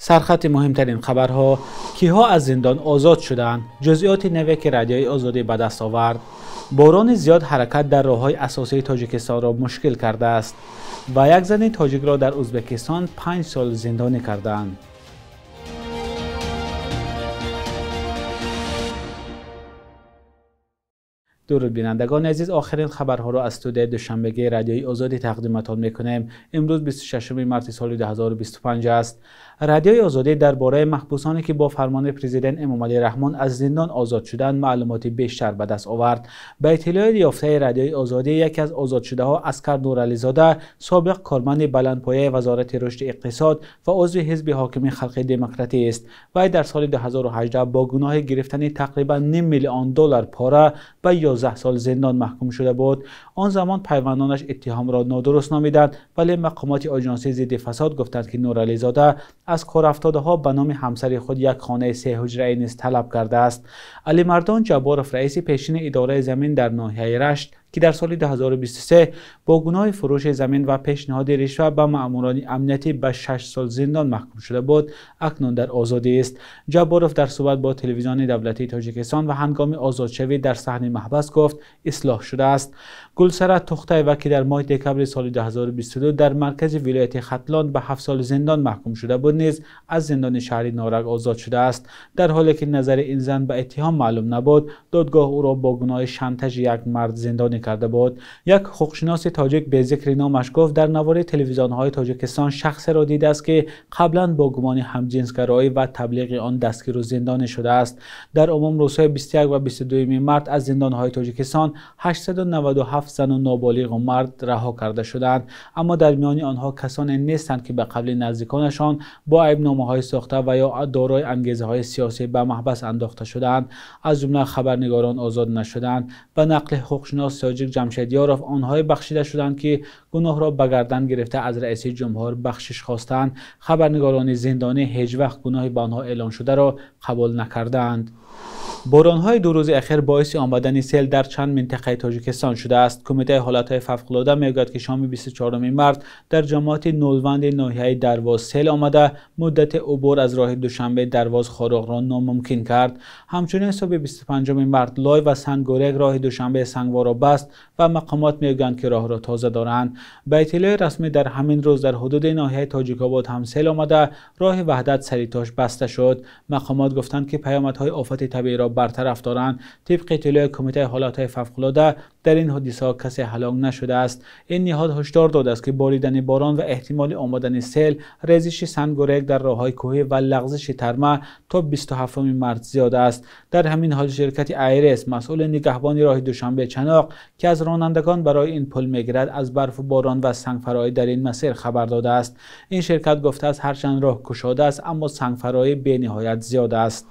سرخط مهمترین خبرها: کیها از زندان آزاد شدند، جزئیات نوی که رادیوی آزادی به دست آورد. باران زیاد حرکت در راههای اساسی تاجیکستان را مشکل کرده است و یک زن تاجیک را در ازبکستان 5 سال زندانی کردند. درود بینندگان عزیز، آخرین خبرها را از استودیوی دوشنبگی رادیوی آزادی تقدیمتان میکنیم. امروز 26 مارس سال 2025 است. رادیوی آزادی درباره محبوسانی که با فرمان پرزیدنت امامعلی رحمان از زندان آزاد شدند معلوماتی بیشتر به دست آورد. به اطلاعات یافته رادیوی آزادی، یکی از آزاد شده ها اسکر نورعلی زاده، سابق کارمند بلندپایه وزارت رشد اقتصاد و عضو حزب حاکم خلق دموکراتی است. وی در سال 2018 با گناه گرفتن تقریبا $500,000 پاره به 11 سال زندان محکوم شده بود. آن زمان پیوندانش اتهام را نادرست نامیدند، ولی مقامات آژانسی ضد فساد گفتند که نورعلی زاده از کار افتاده ها به نام همسر خود یک خانه 3 حجره نیز طلب کرده است. علی مردان جباروف، رئیس پیشین اداره زمین در ناحیه رشت، که در سال 2023 با گناه فروش زمین و پیشنهاد رشوه به ماموران امنیتی به 6 سال زندان محکوم شده بود، اکنون در آزادی است. جباروف در صحبت با تلویزیون دولتی تاجیکستان و هنگام آزادشوی در صحن محبس گفت اصلاح شده است. گلسره توختایeva که در ماه دکمبر سال 2022 در مرکز ولایت ختلان به 7 سال زندان محکوم شده بود نیز از زندان شهری نارنج آزاد شده است. در حالی که نظر این زن به اتهام معلوم نبود، دادگاه او را با گناه شانتاژ یک مرد زندانی کرده بود. یک حقوقشناس تاجیک به ذکر نامش گفت در نوار تلویزیون‌های تاجیکستان شخصی را دیده است که قبلا با گمان همجنسگرایی و تبلیغ آن دستگیر و زندانی شده است. در عموم روزهای 21 و 22 مارس از زندان‌های تاجیکستان 897 زن و نابالغ و مرد رها کرده شدند، اما در میان آنها کسانی نیستند که به قبل نزدیکانشان با عیب‌نامه‌های ساخته و یا دارای انگیزه‌های سیاسی به محبس انداخته شدند. از جمله خبرنگاران آزاد نشدند. به نقل حقوقشناس تاجیک جمشیدیاروف، آنهای بخشیده شدند که گناه را به گردن گرفته از رئیس جمهور بخشش خواستند. خبرنگاران زندانی هیچ وقت گناه به آنها اعلان شده را قبول نکردند. باران‌های 2 روز اخیر باعث آمدن سیل در چند منطقه تاجیکستان شده است. کمیته حالت‌های فوق‌العاده می‌گوید که شام 24 مارس در جماعت نولوند ناحیه درواز سیل آمده مدت عبور از راه دوشنبه درواز خاروق را ناممکن کرد. همچنین صبح 25 مارس لای و سنگورگ راه دوشنبه سنگوار را بست و مقامات می‌گویند که راه را تازه دارند. به اطلاع رسمی در همین روز در حدود ناحیه تاجیک‌آباد هم سیل آمده، راه وحدت سریتاش بسته شد. مقامات گفتند که پیامدهای آفت طبیعی را برطرف دارند. طبق اطلاع کمیته حالت‌های فوق‌العاده در این حادثه کسی هلاک نشده است. این نهاد هشدار داده است که باریدن باران و احتمال آمدن سیل، ریزش سنگورگ در راه‌های کوهی و لغزش ترمه تا 27 مارس زیاد است. در همین حال شرکت ایرس مسئول نگهبانی راه دوشنبه چناق که از رانندگان برای این پل می‌گیرد از برف و باران و سنگفراری در این مسیر خبر داده است. این شرکت گفته است هرچند راه گشاده است اما سنگفراری بی‌نهایت زیاد است.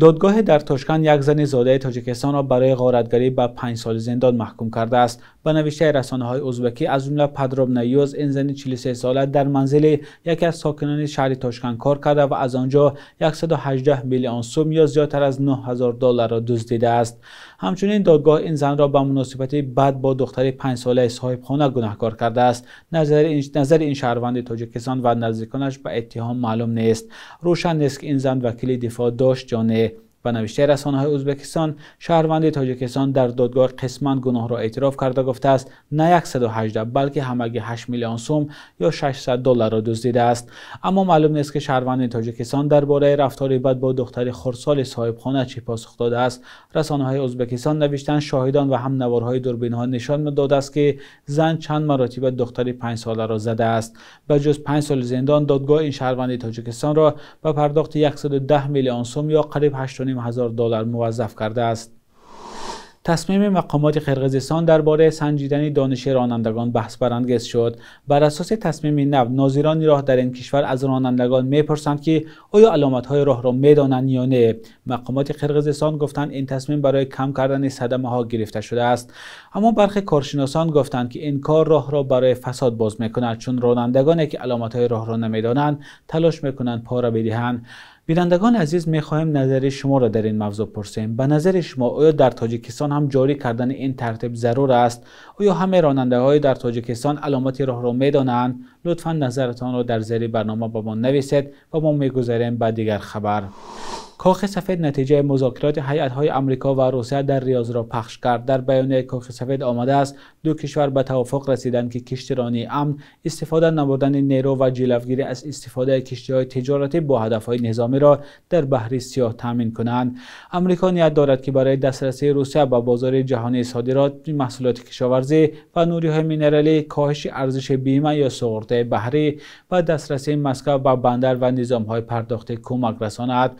دادگاه در تاشکند یک زن زاده تاجیکستان را برای غارتگری به 5 سال زندان محکوم کرده است. به نوشته رسانه‌های ازبکی از جمله پدرام نیوز، این زن 43 ساله در منزل یکی از ساکنان شهر تاشکند کار کرده و از آنجا 118 میلیون سوم یا زیادتر از $9,000 را دزدیده است. همچنین دادگاه این زن را به مناسبت بد با دختر 5 ساله صاحبخانه گناهکار کرده است. نظر این شهروند تاجیکستان و نزدیکانش به اتهام معلوم نیست. روشن نیست که این زن وکیل دفاع داشت یا نه. به نوشته رسانه‌های ازبکستان، شهروند تاجیکستان در دادگاه قسماً گناه را اعتراف کرده گفته است نه 118 بلکه همگی 8 میلیون سوم یا $600 را دزدیده است. اما معلوم نیست که شهروند تاجیکستان درباره رفتار بد با دختر خردسال صاحبخانه چه پاسخ داده است. رسانه‌های ازبکستان نوشتند شاهدان و هم نوارهای دوربین‌ها نشان می‌داده است که زن چند مرتبه دختر 5 ساله را زده است. به جز 5 سال زندان، دادگاه این شهروند تاجیکستان را به پرداخت 110 میلیون سوم یا قریب $8,500 موظف کرده است. تصمیم مقامات قرقیزستان درباره سنجیدن دانش رانندگان بحث برانگیز شد. بر اساس تصمیم نو، ناظران راه در این کشور از رانندگان میپرسند که آیا علامت‌های راه را میدانند یا نه. مقامات قرقیزستان گفتند این تصمیم برای کم کردن صدمه‌ها گرفته شده است، اما برخی کارشناسان گفتند که این کار راه را برای فساد باز میکند، چون رانندگانی که علامت‌های راه را نمیدانند تلاش میکنند پا را بدهند. بینندگان عزیز، می‌خواهیم نظر شما را در این موضوع پرسیم. به نظر شما آیا در تاجیکستان هم جاری کردن این ترتیب ضرور است؟ آیا همه راننده‌های در تاجیکستان علامت راه را می‌دانند؟ لطفاً نظرتان را در زیر برنامه به ما نویسید و ما می‌گذاریم به دیگر خبر. کاخ سفید نتیجه مذاکرات هیئت‌های آمریکا و روسیه در ریاض را پخش کرد. در بیانیه کاخ سفید آمده است دو کشور به توافق رسیدند که کشتیرانی امن، استفاده نبردن نیرو و جلوگیری از استفاده کشتی‌های تجارتی با هدف‌های نظامی را در بحر سیاه تامین کنند. آمریکا نیت دارد که برای دسترسی روسیه به بازار جهانی صادرات محصولات کشاورزی و نوری‌های مینرالی، کاهش ارزش بیمه یا سقوط بحری و دسترسی مسکو به بندر و نظام‌های پرداخت کمک رساند.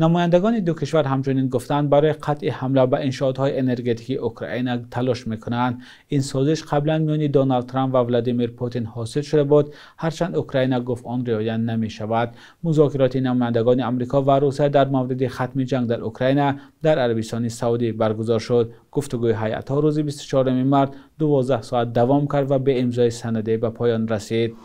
نمایندگان دو کشور همچنین گفتند برای قطع حمله به انشاءات‌های انرژتیکی اوکراین تلاش می‌کنند. این سازش قبلا میان دونالد ترامپ و ولادیمیر پوتین حاصل شده بود، هرچند اوکراین گفت آن رعایت نمی‌شود. مذاکرات نمایندگان آمریکا و روسیه در مورد ختم جنگ در اوکراین در عربستان سعودی برگزار شد. گفتگوی هیئت‌ها روز 24 مارس 12 ساعت دوام کرد و به امضای سندی به پایان رسید.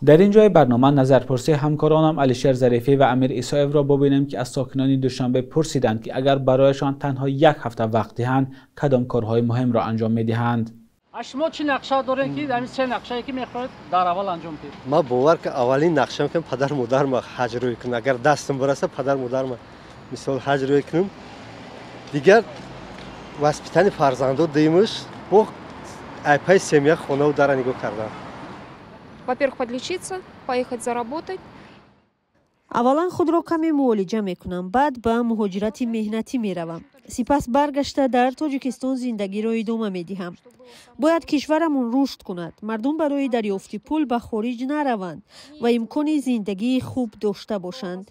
در این جای برنامه نظرپرسی همکارانم علیشیر ظریفی و امیر ایسایف را ببینیم که از ساکنان دوشنبه پرسیدند که اگر برایشان تنها یک هفته وقت دهند کدام کارهای مهم را انجام می‌دهند. شما چه نقشه دارین که همین سه نقشه‌ای که می‌خواید در اول انجام بدید؟ ما باور که اولین نقشه‌ام که پدر مادرم حج روی کنم. اگر دستم برسه پدر مادرم مثال حج روی کنم. دیگر واسپیتن فرزندو دیمش با ایپای семья خونه و در نگاه کردن. Во-первых, подлечиться, поехать заработать. اولا خود را کمی معالجه میکنم، بعد به مهاجرت مهنتی میروم. سپس برگشته در تاجیکستان زندگی را ادامه میدهم. باید کشورمون رشد کند. مردم برای دریافت پول به خارج نروند و امکان زندگی خوب داشته باشند.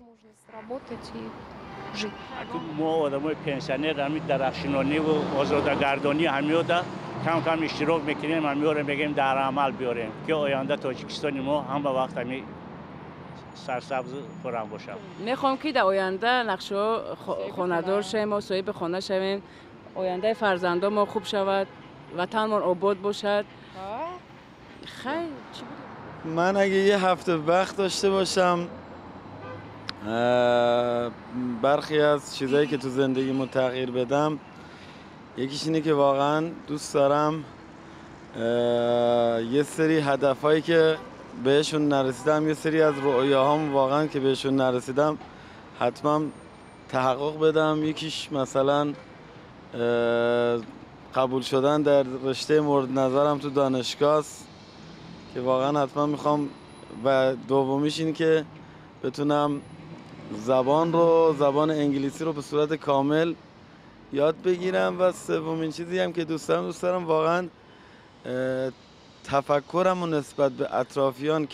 ما آدمای پنسیونر همین درخشانانی و آزادگردانی همیودا کم کم اشتراک میکنیم، همیو میگیم در عمل بیاریم که آینده تاجیکستان ما هم به وقت همی سرسبز خورم باشه. میخوام که در آینده نقشه خانه‌دار شویم و صاحب خانه شویم، آینده فرزندان ما خوب شود، وطنمان آباد باشد. خیلی چی بود؟ من اگه یه هفته وقت داشته باشم برخی از چیزایی که تو زندگیمو تغییر بدم، یکیش اینه که واقعا دوست دارم یه سری هدفایی که بهشون نرسیدم، یه سری از رؤیاهام واقعا که بهشون نرسیدم حتما تحقق بدم. یکیش مثلا قبول شدن در رشته مورد نظرم تو دانشگاه است که واقعا حتما میخوام، و دومیش این که بتونم زبان انگلیسی رو به صورت کامل یاد بگیرم. و سومین چیزی هم که دوست دارم واقعا تفکرم و نسبت به اطرافیان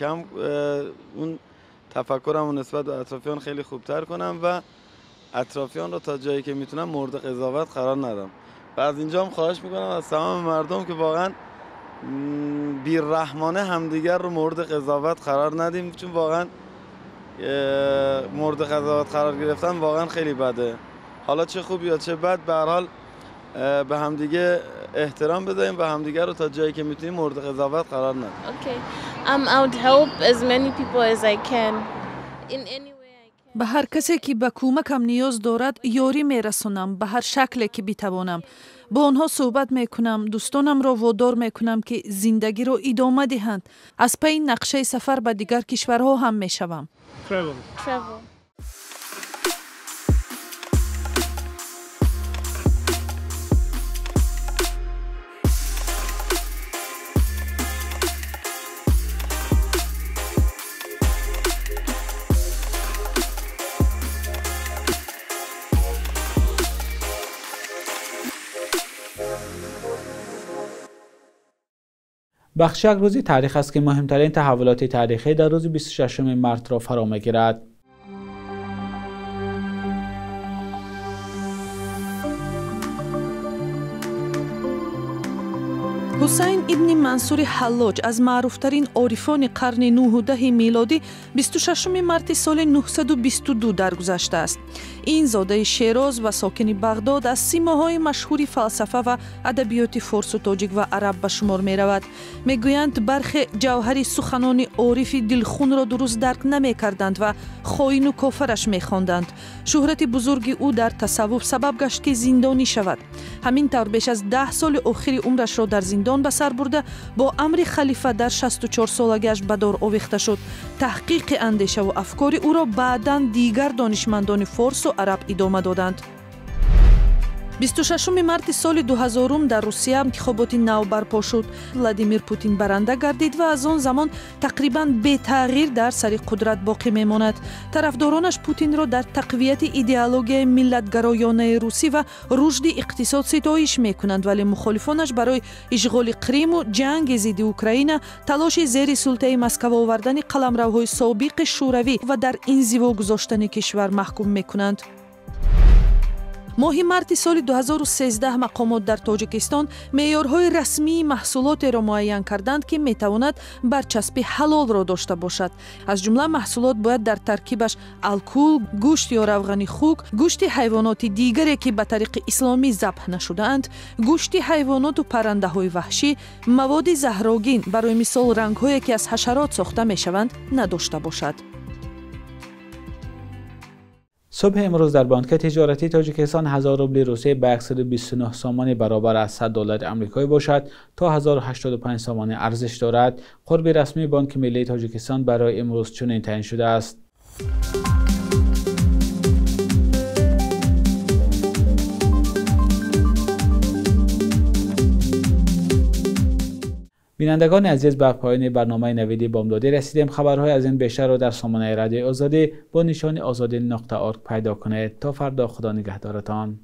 اون تفکرم و نسبت به اطرافیان خیلی خوبتر کنم و اطرافیان رو تا جایی که میتونم مورد قضاوت قرار ندم. و از اینجا هم خواهش میکنم از تمام مردم که واقعا بی‌رحمانه همدیگر رو مورد قضاوت قرار ندیم، چون واقعا مورد قضاوت قرار گرفتن واقعا خیلی بده. حالا چه خوب یا چه بد، به هر حال به همدیگه احترام بذاریم و همدیگه رو تا جایی که میتونیم مورد قضاوت قرار ندیم. I would help as many people as I can in any way I can. به هر کسی که به کمکم نیاز دارد یاری میرسونم، به هر شکلی که بتوانم. با آنها صحبت میکنم، دوستانم را وادار میکنم که زندگی را ادامه دهند. از پی نقشه سفر به دیگر کشورها هم میشوم. Travel. بخش یک روزی تاریخ است که مهمترین تحولات تاریخی در روز 26 مارس را فرا می‌گیرد. حسین ابن منصور حلاج از معروفترین عارفان قرن 9 و 10 میلادی 26 مارس سال 922 درگذشته است. این زاده شیراز و ساکن بغداد از سیماهای مشهور فلسفه و ادبیات فارس و تاجیک و عرب به شمار می رود. می گویند برخی جوهری سخنان عارف دلخون را درست درک نمی کردند و خائن و کافرش می خواندند. شهرت بزرگ او در تصوف سبب گشت که زندانی شود. همین طور بیش از 10 سال آخر عمرش را در زندان به سر برده، با امر خلیفه در 64 سالگیش به دار آویخته شد. تحقیق اندیشه و افکار او را بعداً دیگر دانشمندان فارس و عرب ادامه دادند. 26 مارس سال 2000 در روسیه انتخابات نو برپا شد. ولادیمیر پوتین برنده گردید و از آن زمان تقریباً بی تغییر در سر قدرت باقی میماند. طرفدارانش پوتین را در تقویت ایدئولوژی ملت‌گرایانه روسی و رشد اقتصاد ستایش میکنند، ولی مخالفانش برای اشغال کریم و جنگ ضد اوکراین تلاش زیر سلطه مسکو آوردن قلمروهای سابق شوروی و در انزوا گذاشتن کشور محکوم میکنند. ماه مارس سال 2013 مقامات در تاجیکستان معیارهای رسمی محصولات را معین کردند که میتواند برچسب حلال را داشته باشد. از جمله محصولات باید در ترکیبش الکل، گوشت یا روغن خوک، گوشت حیوانات دیگری که به طریق اسلامی ذبح نشده‌اند، گوشت حیوانات و پرنده های وحشی، مواد زهرآگین برای مثال رنگ‌هایی که از حشرات ساخته میشوند نداشته باشد. صبح امروز در بانک تجارتی تاجیکستان 1000 روبل روسیه به 129 سامان برابر از $100 آمریکایی باشد تا 1085 سامان ارزش دارد. قرب رسمی بانک ملی تاجیکستان برای امروز چنین تعیین شده است. بینندگان عزیز، به پایان برنامه نویدی بامدادی رسیدیم. خبرهای از این بیشتر را در سامانه رادیوی آزادی با نشان آزادی.org پیدا کنید. تا فردا، خدا نگهدارتان.